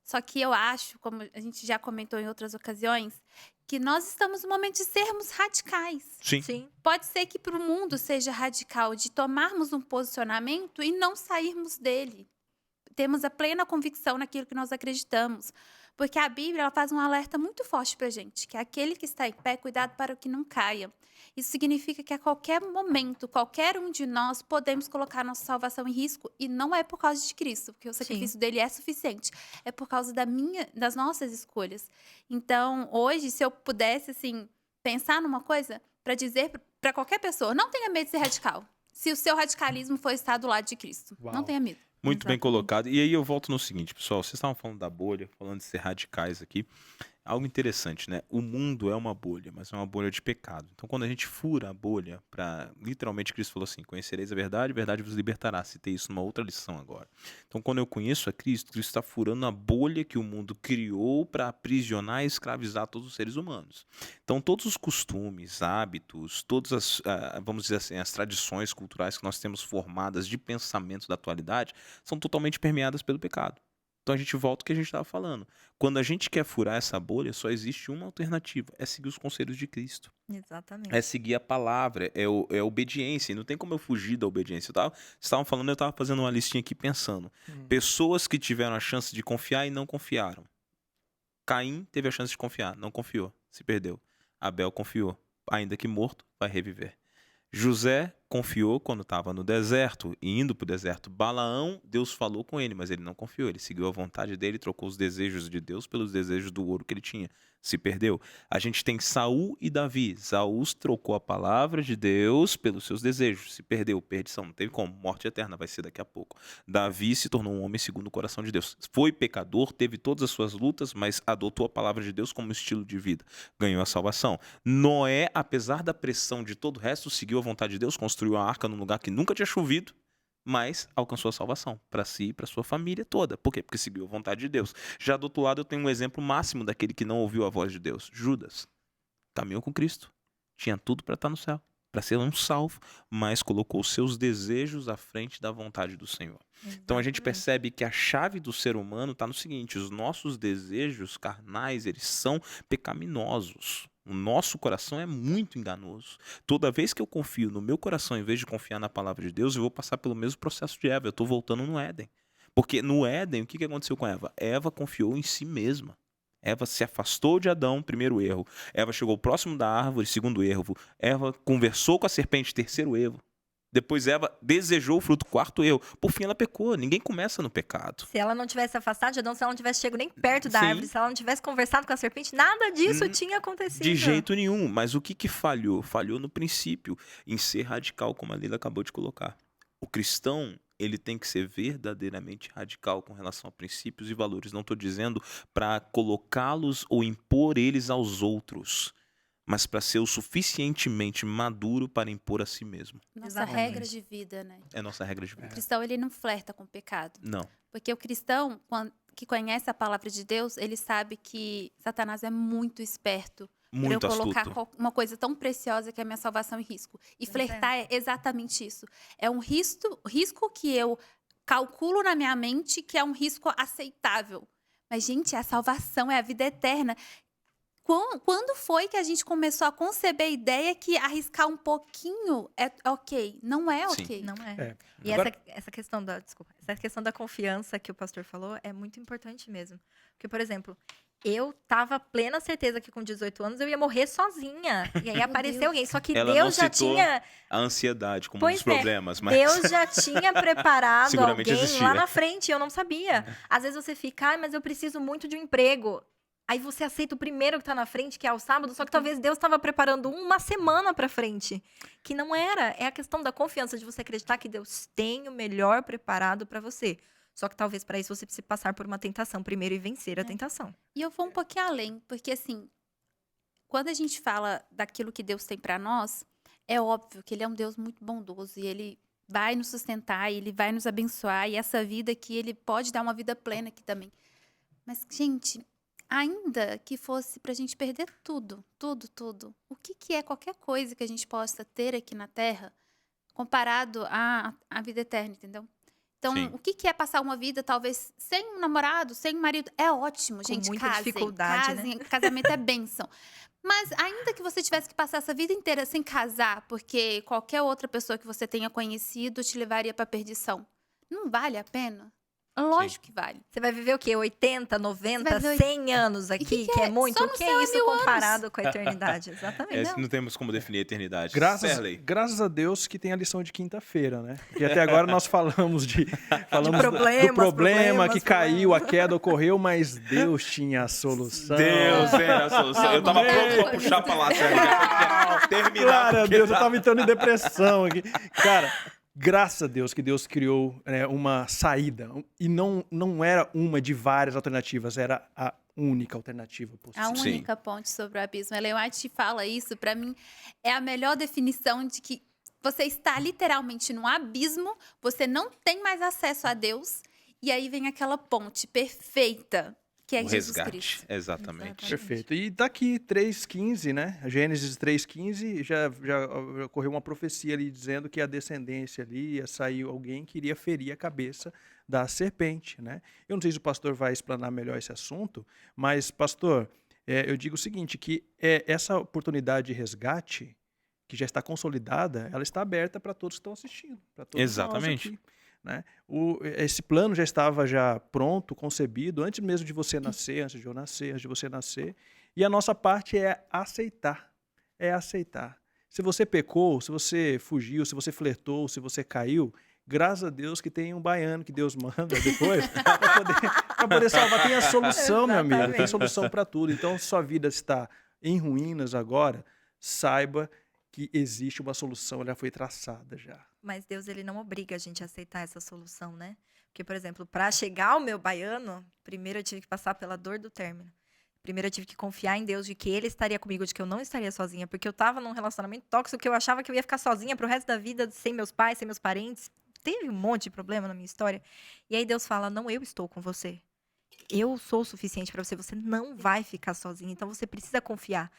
Speaker 2: Só que eu acho, como a gente já comentou em outras ocasiões, que nós estamos no momento de sermos radicais.
Speaker 1: Sim.
Speaker 4: Sim,
Speaker 2: Pode ser que para o mundo seja radical de tomarmos um posicionamento e não sairmos dele. Temos a plena convicção naquilo que nós acreditamos. Porque a Bíblia ela faz um alerta muito forte para a gente, que é aquele que está em pé, cuidado para que não caia. Isso significa que a qualquer momento, qualquer um de nós podemos colocar nossa salvação em risco, e não é por causa de Cristo, porque o sacrifício dele é suficiente. É por causa das nossas escolhas. Então, hoje, se eu pudesse assim pensar numa coisa para dizer para qualquer pessoa, não tenha medo de ser radical. Se o seu radicalismo for estar do lado de Cristo,
Speaker 3: Uau.
Speaker 2: não tenha medo.
Speaker 1: Muito bem
Speaker 4: Exatamente.
Speaker 1: colocado. E aí eu volto no seguinte, pessoal. Vocês estavam falando da bolha, falando de ser radicais aqui. Algo interessante, né? O mundo é uma bolha, mas é uma bolha de pecado. Então, quando a gente fura a bolha, literalmente, Cristo falou assim: conhecereis a verdade vos libertará. Citei isso numa outra lição agora. Então, quando eu conheço a Cristo, Cristo está furando a bolha que o mundo criou para aprisionar e escravizar todos os seres humanos. Então, todos os costumes, hábitos, todas as, vamos dizer assim, as tradições culturais que nós temos formadas de pensamento da atualidade são totalmente permeadas pelo pecado. Então a gente volta ao que a gente estava falando. Quando a gente quer furar essa bolha, só existe uma alternativa: é seguir os conselhos de Cristo.
Speaker 4: exatamente.
Speaker 1: É seguir a palavra, é a obediência. E não tem como eu fugir da obediência. Vocês estavam falando, eu estava fazendo uma listinha aqui pensando. Pessoas que tiveram a chance de confiar e não confiaram. Caim teve a chance de confiar, não confiou, se perdeu. Abel confiou, ainda que morto, vai reviver. José confiou quando estava no deserto e indo para o deserto. Balaão, Deus falou com ele, mas ele não confiou. Ele seguiu a vontade dele, trocou os desejos de Deus pelos desejos do ouro que ele tinha. Se perdeu. A gente tem Saul e Davi. Saul trocou a palavra de Deus pelos seus desejos. Se perdeu. Perdição. Não teve como. Morte eterna vai ser daqui a pouco. Davi se tornou um homem segundo o coração de Deus. Foi pecador, teve todas as suas lutas, mas adotou a palavra de Deus como estilo de vida. Ganhou a salvação. Noé, apesar da pressão de todo o resto, seguiu a vontade de Deus, construiu a arca num lugar que nunca tinha chovido, mas alcançou a salvação para si e para sua família toda. Por quê? Porque seguiu a vontade de Deus. Já do outro lado, eu tenho um exemplo máximo daquele que não ouviu a voz de Deus. Judas caminhou com Cristo. Tinha tudo para estar no céu, para ser um salvo, mas colocou os seus desejos à frente da vontade do Senhor. Então a gente
Speaker 4: Exatamente.
Speaker 1: percebe que a chave do ser humano está no seguinte: os nossos desejos carnais, eles são pecaminosos. O nosso coração é muito enganoso. Toda vez que eu confio no meu coração, em vez de confiar na palavra de Deus, eu vou passar pelo mesmo processo de Eva. Eu estou voltando no Éden. Porque no Éden, o que aconteceu com Eva? Eva confiou em si mesma. Eva se afastou de Adão, primeiro erro. Eva chegou próximo da árvore, segundo erro. Eva conversou com a serpente, terceiro erro. Depois Eva desejou o fruto, quarto erro. Por fim, ela pecou. Ninguém começa no pecado.
Speaker 4: Se ela não tivesse afastado de Adão, se ela não tivesse chegado nem perto da
Speaker 1: Sim.
Speaker 4: árvore, se ela não tivesse conversado com a serpente, nada disso tinha acontecido.
Speaker 1: De jeito nenhum. Mas o que falhou? Falhou no princípio, em ser radical, como a Lila acabou de colocar. O cristão, ele tem que ser verdadeiramente radical com relação a princípios e valores. Não estou dizendo para colocá-los ou impor eles aos outros, mas para ser o suficientemente maduro para impor a si mesmo.
Speaker 2: Nossa
Speaker 4: Exatamente.
Speaker 2: regra de vida, né?
Speaker 1: É a nossa regra de
Speaker 2: O
Speaker 1: vida.
Speaker 2: cristão, ele não flerta com o pecado.
Speaker 1: Não.
Speaker 2: Porque o cristão, que conhece a palavra de Deus, ele sabe que Satanás é muito esperto
Speaker 1: Muito
Speaker 2: para eu colocar
Speaker 1: astuto.
Speaker 2: uma coisa tão preciosa que é a minha salvação em risco. E
Speaker 4: Pois é.
Speaker 2: flertar é exatamente isso. É um risco que eu calculo na minha mente que é um risco aceitável. Mas, gente, a salvação é a vida eterna. Quando foi que a gente começou a conceber a ideia que arriscar um pouquinho é ok? Não é
Speaker 1: Sim.
Speaker 2: ok.
Speaker 4: Não é.
Speaker 3: É.
Speaker 4: E
Speaker 3: Agora-
Speaker 4: essa questão essa questão da confiança que o pastor falou é muito importante mesmo. Porque, por exemplo, eu tava plena certeza que com 18 anos eu ia morrer sozinha. E aí
Speaker 2: Meu
Speaker 4: apareceu
Speaker 2: Deus.
Speaker 4: alguém. Só que
Speaker 1: Ela
Speaker 4: Deus
Speaker 1: não
Speaker 4: já
Speaker 1: citou
Speaker 4: tinha.
Speaker 1: A ansiedade como um
Speaker 4: Pois
Speaker 1: dos
Speaker 4: é,
Speaker 1: problemas, mas
Speaker 4: Deus já tinha preparado
Speaker 1: Seguramente
Speaker 4: alguém
Speaker 1: existia.
Speaker 4: lá na frente e eu não sabia. Às vezes você fica, mas eu preciso muito de um emprego. Aí você aceita o primeiro que tá na frente, que é o sábado, só que talvez Deus estava preparando uma semana pra frente. Que não era. É a questão da confiança, de você acreditar que Deus tem o melhor preparado pra você. Só que talvez para isso você precise passar por uma tentação primeiro e vencer a tentação.
Speaker 2: E eu vou um pouquinho além, porque assim, quando a gente fala daquilo que Deus tem pra nós, é óbvio que ele é um Deus muito bondoso e ele vai nos sustentar, e ele vai nos abençoar, e essa vida aqui, ele pode dar uma vida plena aqui também. Mas, gente, ainda que fosse pra gente perder tudo, tudo, o que é qualquer coisa que a gente possa ter aqui na Terra comparado à vida eterna, entendeu? Então,
Speaker 1: Sim.
Speaker 2: o que é passar uma vida, talvez, sem um namorado, sem um marido? É ótimo,
Speaker 4: Com
Speaker 2: gente.
Speaker 4: muita
Speaker 2: Casem,
Speaker 4: dificuldade,
Speaker 2: casem, casamento é bênção. Mas ainda que você tivesse que passar essa vida inteira sem casar, porque qualquer outra pessoa que você tenha conhecido te levaria pra perdição, não vale a pena? Lógico que vale.
Speaker 4: Você vai viver o quê? 80, 90,
Speaker 2: Você vai
Speaker 4: 100 anos aqui, que é muito?
Speaker 2: Só
Speaker 4: O
Speaker 2: no
Speaker 4: que
Speaker 2: céu
Speaker 4: é
Speaker 2: é
Speaker 4: isso
Speaker 2: 1000 anos.
Speaker 4: comparado com a eternidade? Exatamente.
Speaker 1: Não temos como definir a eternidade.
Speaker 3: Graças,
Speaker 1: Serley.
Speaker 3: graças a Deus que tem a lição de quinta-feira, né? Porque até agora nós falamos
Speaker 4: problemas,
Speaker 3: do problema que
Speaker 4: problemas.
Speaker 3: caiu, a queda ocorreu, mas Deus tinha a solução.
Speaker 1: Deus era a solução. Eu tava pronto pra puxar pra lá, Serley. Já pra terminar.
Speaker 3: Glória a
Speaker 1: porque
Speaker 3: Deus, eu tava entrando em depressão aqui. Cara, graças a Deus que Deus criou uma saída. E não era uma de várias alternativas, era a única alternativa possível.
Speaker 2: A única ponte sobre o abismo. Ellen White fala isso, pra mim, é a melhor definição de que você está literalmente num abismo, você não tem mais acesso a Deus, e aí vem aquela ponte perfeita, que é
Speaker 1: O
Speaker 2: Jesus
Speaker 1: resgate.
Speaker 2: Cristo.
Speaker 1: Exatamente.
Speaker 3: Perfeito. E daqui 3:15, né? Gênesis 3:15, já ocorreu uma profecia ali dizendo que a descendência ali ia sair alguém que iria ferir a cabeça da serpente, né? Eu não sei se o pastor vai explanar melhor esse assunto, mas, pastor, eu digo o seguinte, que essa oportunidade de resgate, que já está consolidada, ela está aberta para todos que estão assistindo. Pra todos
Speaker 1: Exatamente.
Speaker 3: nós aqui, né? Esse plano já estava pronto, concebido, antes mesmo de você nascer, antes de eu nascer, antes de você nascer. E a nossa parte é aceitar. É aceitar. Se você pecou, se você fugiu, se você flertou, se você caiu, graças a Deus que tem um baiano que Deus manda depois para poder salvar. Tem a solução, meu amigo. Tem
Speaker 4: Exatamente.
Speaker 3: solução para tudo. Então, se sua vida está em ruínas agora, saiba que existe uma solução, ela foi traçada já.
Speaker 4: Mas Deus, ele não obriga a gente a aceitar essa solução, né? Porque, por exemplo, para chegar ao meu baiano, primeiro eu tive que passar pela dor do término. Primeiro eu tive que confiar em Deus de que ele estaria comigo, de que eu não estaria sozinha, porque eu tava num relacionamento tóxico que eu achava que eu ia ficar sozinha pro resto da vida, sem meus pais, sem meus parentes. Teve um monte de problema na minha história. E aí Deus fala: não, eu estou com você. Eu sou o suficiente para você, você não vai ficar sozinha. Então você precisa confiar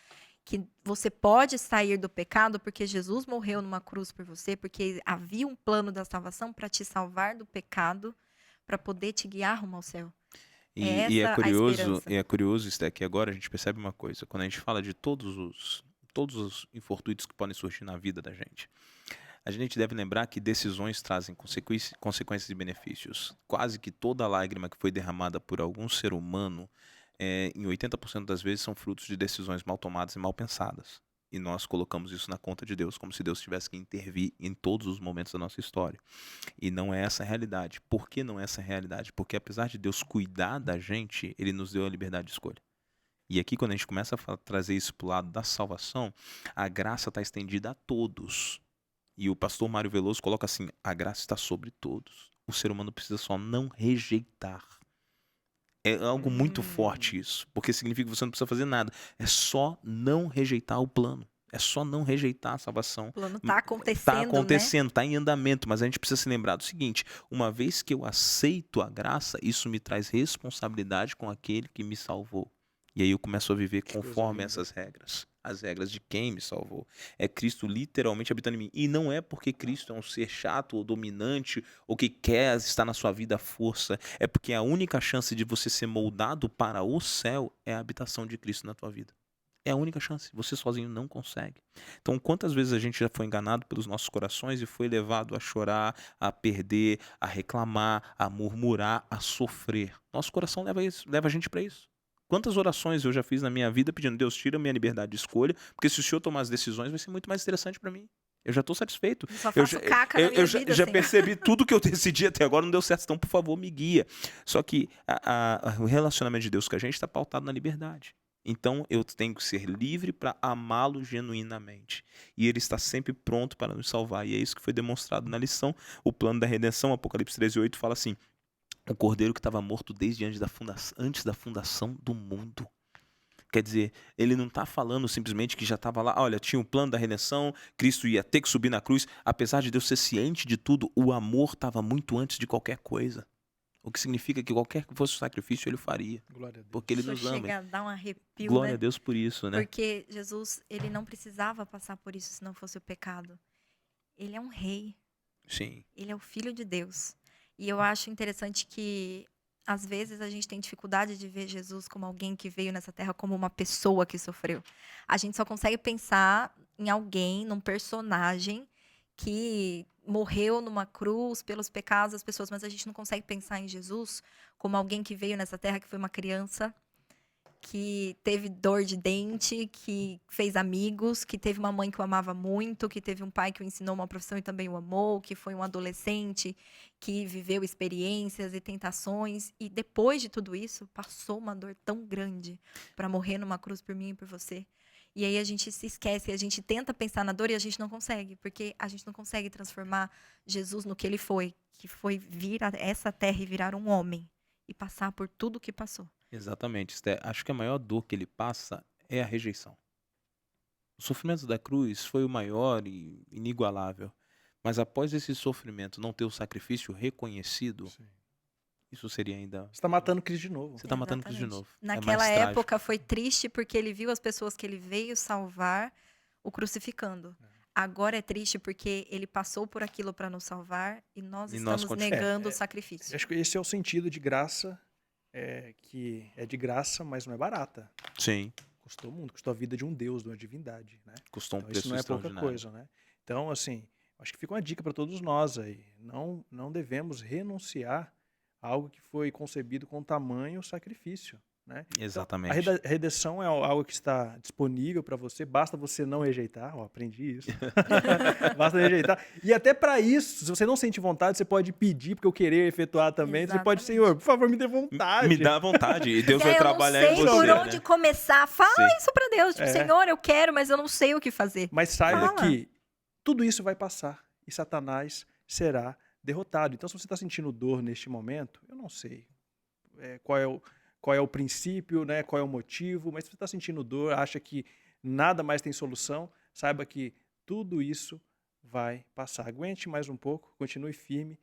Speaker 4: que você pode sair do pecado porque Jesus morreu numa cruz por você, porque havia um plano da salvação para te salvar do pecado, para poder te guiar rumo ao céu.
Speaker 1: E
Speaker 4: Essa a esperança.
Speaker 1: é curioso, Sté, que agora a gente percebe uma coisa. Quando a gente fala de todos os infortúnios que podem surgir na vida da gente, a gente deve lembrar que decisões trazem consequências e benefícios. Quase que toda lágrima que foi derramada por algum ser humano, em 80% das vezes, são frutos de decisões mal tomadas e mal pensadas. E nós colocamos isso na conta de Deus, como se Deus tivesse que intervir em todos os momentos da nossa história. E não é essa a realidade. Por que não é essa a realidade? Porque apesar de Deus cuidar da gente, Ele nos deu a liberdade de escolha. E aqui, quando a gente começa a trazer isso para o lado da salvação, a graça está estendida a todos. E o pastor Mário Veloso coloca assim: a graça está sobre todos. O ser humano precisa só não rejeitar. É algo muito forte isso, porque significa que você não precisa fazer nada. É só não rejeitar o plano. É só não rejeitar a salvação.
Speaker 4: O plano está acontecendo,
Speaker 1: Está acontecendo, está em andamento, mas a gente precisa se lembrar do seguinte: uma vez que eu aceito a graça, isso me traz responsabilidade com aquele que me salvou. E aí eu começo a viver conforme essas regras. As regras de quem me salvou. É Cristo literalmente habitando em mim. E não é porque Cristo é um ser chato ou dominante ou que quer estar na sua vida à força. É porque a única chance de você ser moldado para o céu é a habitação de Cristo na tua vida. É a única chance. Você sozinho não consegue. Então, quantas vezes a gente já foi enganado pelos nossos corações e foi levado a chorar, a perder, a reclamar, a murmurar, a sofrer. Nosso coração leva a gente para isso. Quantas orações eu já fiz na minha vida pedindo: Deus, tira a minha liberdade de escolha, porque se o Senhor tomar as decisões vai ser muito mais interessante para mim. Eu já estou satisfeito.
Speaker 4: Eu só
Speaker 1: Eu
Speaker 4: faço
Speaker 1: já,
Speaker 4: caca na minha vida,
Speaker 1: já
Speaker 4: Senhor.
Speaker 1: percebi tudo que eu decidi até agora não deu certo, então por favor me guia. Só que o relacionamento de Deus com a gente está pautado na liberdade. Então eu tenho que ser livre para amá-lo genuinamente. E ele está sempre pronto para nos salvar. E é isso que foi demonstrado na lição. O plano da redenção, Apocalipse 13:8 fala assim: o cordeiro que estava morto desde antes da fundação do mundo. Quer dizer, ele não está falando simplesmente que já estava lá, olha, tinha o plano da redenção, Cristo ia ter que subir na cruz. Apesar de Deus ser ciente de tudo, o amor estava muito antes de qualquer coisa. O que significa que qualquer que fosse o sacrifício, ele faria.
Speaker 3: Glória a Deus.
Speaker 1: Porque ele
Speaker 4: Isso
Speaker 1: nos ama.
Speaker 4: chega a dar um arrepio,
Speaker 1: Glória
Speaker 4: né?
Speaker 1: a Deus por isso, né?
Speaker 4: Porque Jesus, ele não precisava passar por isso se não fosse o pecado. Ele é um rei.
Speaker 1: Sim.
Speaker 4: Ele é o filho de Deus. E eu acho interessante que, às vezes, a gente tem dificuldade de ver Jesus como alguém que veio nessa terra como uma pessoa que sofreu. A gente só consegue pensar em alguém, num personagem que morreu numa cruz pelos pecados das pessoas, mas a gente não consegue pensar em Jesus como alguém que veio nessa terra, que foi uma criança, que teve dor de dente, que fez amigos, que teve uma mãe que o amava muito, que teve um pai que o ensinou uma profissão e também o amou, que foi um adolescente que viveu experiências e tentações e depois de tudo isso passou uma dor tão grande para morrer numa cruz por mim e por você. E aí a gente se esquece, a gente tenta pensar na dor e a gente não consegue, porque a gente não consegue transformar Jesus no que ele foi, que foi vir a essa terra e virar um homem e passar por tudo que passou.
Speaker 1: Exatamente, Esté. Acho que a maior dor que ele passa é a rejeição. O sofrimento da cruz foi o maior e inigualável. Mas após esse sofrimento não ter o sacrifício reconhecido,
Speaker 3: Sim.
Speaker 1: isso seria ainda...
Speaker 3: Você está matando Cristo de novo.
Speaker 1: Você está matando Cristo de
Speaker 4: Exatamente.
Speaker 1: novo.
Speaker 4: Naquela
Speaker 1: é mais trágico.
Speaker 4: época foi triste porque ele viu as pessoas que ele veio salvar o crucificando. Agora é triste porque ele passou por aquilo para nos salvar e nós
Speaker 1: E nós
Speaker 4: estamos
Speaker 1: continuamos.
Speaker 4: negando o sacrifício.
Speaker 3: Acho que esse é o sentido de graça, que é de graça, mas não é barata.
Speaker 1: Sim,
Speaker 3: Custou muito, custou a vida de um Deus, de uma divindade, né?
Speaker 1: custou um
Speaker 3: Então isso
Speaker 1: preço
Speaker 3: não é pouca
Speaker 1: extraordinário.
Speaker 3: coisa, né? Então, assim, acho que fica uma dica para todos nós aí. Não devemos renunciar a algo que foi concebido com tamanho sacrifício, né?
Speaker 1: Exatamente.
Speaker 3: A redenção é algo que está disponível para você, basta você não rejeitar. Ó, aprendi isso. Basta rejeitar. E até para isso, se você não sente vontade, você pode pedir, porque eu querer efetuar também. Você pode,
Speaker 4: Exatamente.
Speaker 3: Senhor, por favor, me dê vontade.
Speaker 1: Me dá vontade. E Deus
Speaker 4: E aí
Speaker 1: vai
Speaker 4: eu não
Speaker 1: trabalhar
Speaker 4: sei
Speaker 1: em você,
Speaker 4: por
Speaker 1: né?
Speaker 4: onde começar. Fala
Speaker 1: Sim.
Speaker 4: isso para Deus. Tipo,
Speaker 3: É.
Speaker 4: Senhor, eu quero, mas eu não sei o que fazer.
Speaker 3: Mas saiba
Speaker 4: Fala.
Speaker 3: que tudo isso vai passar e Satanás será derrotado. Então, se você está sentindo dor neste momento, eu não sei qual é o princípio, né? Qual é o motivo, mas se você está sentindo dor, acha que nada mais tem solução, saiba que tudo isso vai passar. Aguente mais um pouco, continue firme,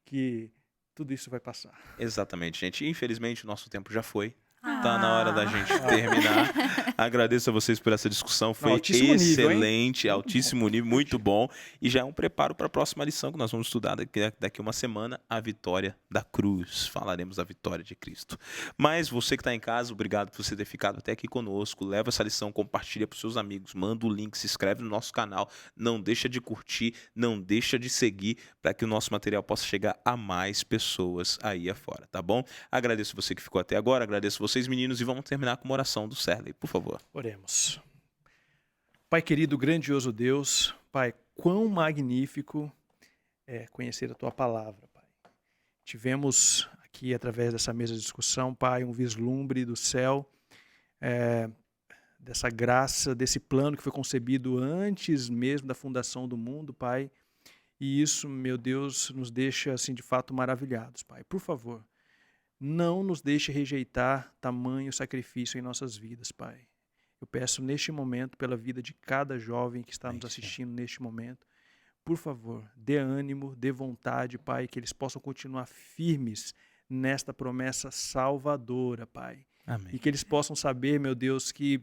Speaker 3: que tudo isso vai passar.
Speaker 1: Exatamente, gente. Infelizmente, o nosso tempo já foi.
Speaker 2: Ah.
Speaker 1: Tá na hora da gente terminar. Agradeço a vocês por essa discussão. Foi
Speaker 3: altíssimo nível, hein?
Speaker 1: excelente, altíssimo nível, muito bom. E já é um preparo para a próxima lição que nós vamos estudar daqui uma semana, a vitória da cruz. Falaremos da vitória de Cristo. Mas você que está em casa, obrigado por você ter ficado até aqui conosco. Leva essa lição, compartilha para os seus amigos, manda o link, se inscreve no nosso canal. Não deixa de curtir, não deixa de seguir para que o nosso material possa chegar a mais pessoas aí afora, tá bom? Agradeço você que ficou até agora, agradeço vocês, meninos, e vamos terminar com uma oração do Serley, por favor.
Speaker 3: Oremos. Pai querido, grandioso Deus, Pai, quão magnífico é conhecer a Tua palavra, Pai. Tivemos aqui, através dessa mesa de discussão, Pai, um vislumbre do céu, dessa graça, desse plano que foi concebido antes mesmo da fundação do mundo, Pai. E isso, meu Deus, nos deixa, assim, de fato maravilhados, Pai. Por favor, não nos deixe rejeitar tamanho sacrifício em nossas vidas, Pai. Eu peço neste momento pela vida de cada jovem que está nos assistindo neste momento. Por favor, dê ânimo, dê vontade, Pai, que eles possam continuar firmes nesta promessa salvadora, Pai.
Speaker 1: Amém.
Speaker 3: E que eles possam saber, meu Deus, que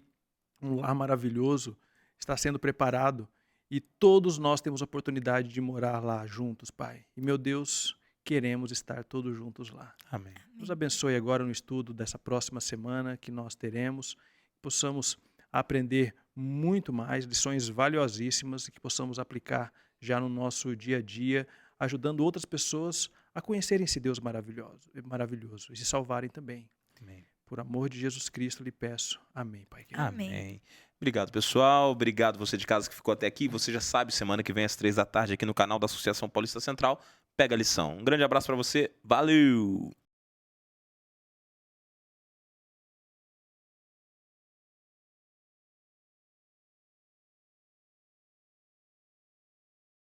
Speaker 3: um lar maravilhoso está sendo preparado e todos nós temos a oportunidade de morar lá juntos, Pai. E, meu Deus, queremos estar todos juntos lá.
Speaker 1: Amém.
Speaker 3: Nos abençoe agora no estudo dessa próxima semana que nós teremos, que possamos aprender muito mais, lições valiosíssimas e que possamos aplicar já no nosso dia a dia, ajudando outras pessoas a conhecerem esse Deus maravilhoso e se salvarem também.
Speaker 1: Amém.
Speaker 3: Por amor de Jesus Cristo, lhe peço. Amém, Pai querido.
Speaker 4: Amém.
Speaker 1: Amém. Obrigado, pessoal. Obrigado você de casa que ficou até aqui. Você já sabe, semana que vem às 3 da tarde aqui no canal da Associação Paulista Central, pega a lição. Um grande abraço para você. Valeu!